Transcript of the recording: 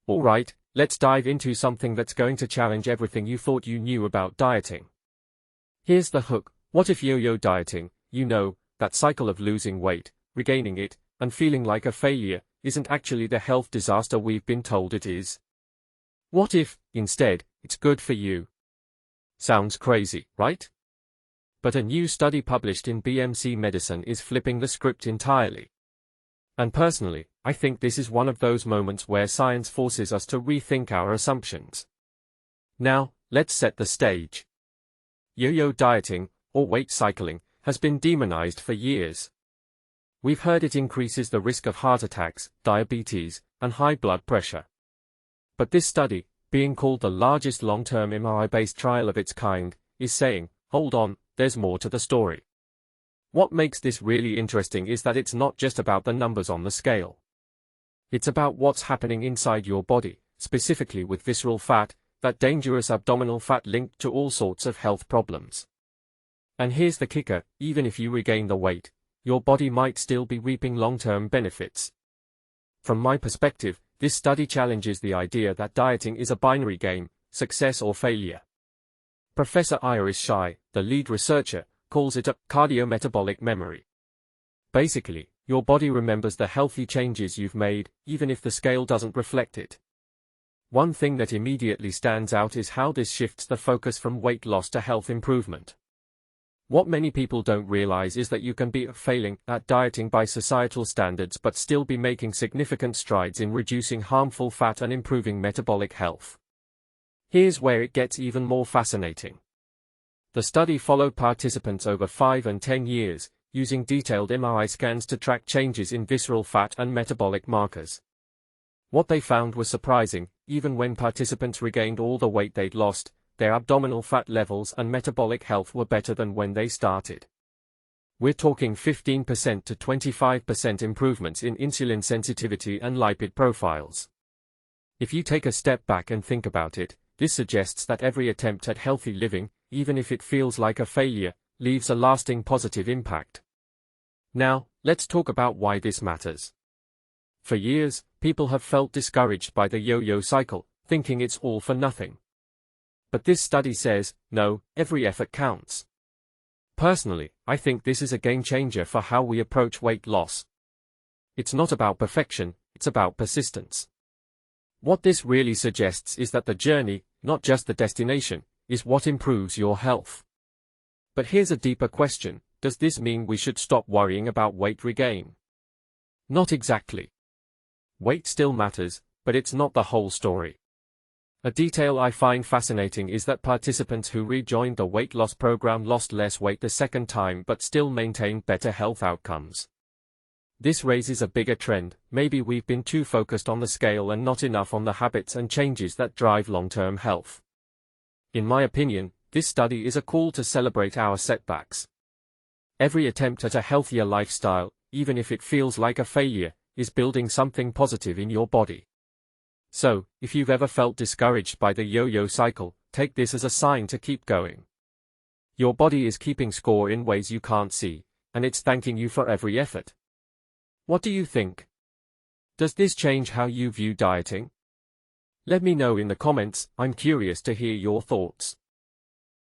Alright, let's dive into something that's going to challenge everything you thought you knew about dieting. Here's the hook: what if yo-yo dieting, that cycle of losing weight, regaining it, and feeling like a failure, isn't actually the health disaster we've been told it is? What if, instead, it's good for you? Sounds crazy, right? But a new study published in BMC Medicine is flipping the script entirely. And personally, I think this is one of those moments where science forces us to rethink our assumptions. Now, let's set the stage. Yo-yo dieting, or weight cycling, has been demonized for years. We've heard it increases the risk of heart attacks, diabetes, and high blood pressure. But this study, being called the largest long-term MRI-based trial of its kind, is saying, hold on, there's more to the story. What makes this really interesting is that it's not just about the numbers on the scale. It's about what's happening inside your body, specifically with visceral fat, that dangerous abdominal fat linked to all sorts of health problems. And here's the kicker: even if you regain the weight, your body might still be reaping long-term benefits. From my perspective, this study challenges the idea that dieting is a binary game, success or failure. Professor Iris Shai, the lead researcher, calls it a cardio-metabolic memory. Basically, your body remembers the healthy changes you've made, even if the scale doesn't reflect it. One thing that immediately stands out is how this shifts the focus from weight loss to health improvement. What many people don't realize is that you can be failing at dieting by societal standards but still be making significant strides in reducing harmful fat and improving metabolic health. Here's where it gets even more fascinating. The study followed participants over 5 and 10 years, using detailed MRI scans to track changes in visceral fat and metabolic markers. What they found was surprising: even when participants regained all the weight they'd lost, their abdominal fat levels and metabolic health were better than when they started. We're talking 15% to 25% improvements in insulin sensitivity and lipid profiles. If you take a step back and think about it, this suggests that every attempt at healthy living, even if it feels like a failure, leaves a lasting positive impact. Now, let's talk about why this matters. For years, people have felt discouraged by the yo-yo cycle, thinking it's all for nothing. But this study says, no, every effort counts. Personally, I think this is a game changer for how we approach weight loss. It's not about perfection, it's about persistence. What this really suggests is that the journey, not just the destination, is what improves your health. But here's a deeper question: does this mean we should stop worrying about weight regain? Not exactly. Weight still matters, but it's not the whole story. A detail I find fascinating is that participants who rejoined the weight loss program lost less weight the second time but still maintained better health outcomes. This raises a bigger trend: maybe we've been too focused on the scale and not enough on the habits and changes that drive long-term health. In my opinion, this study is a call to celebrate our setbacks. Every attempt at a healthier lifestyle, even if it feels like a failure, is building something positive in your body. So, if you've ever felt discouraged by the yo-yo cycle, take this as a sign to keep going. Your body is keeping score in ways you can't see, and it's thanking you for every effort. What do you think? Does this change how you view dieting? Let me know in the comments. I'm curious to hear your thoughts.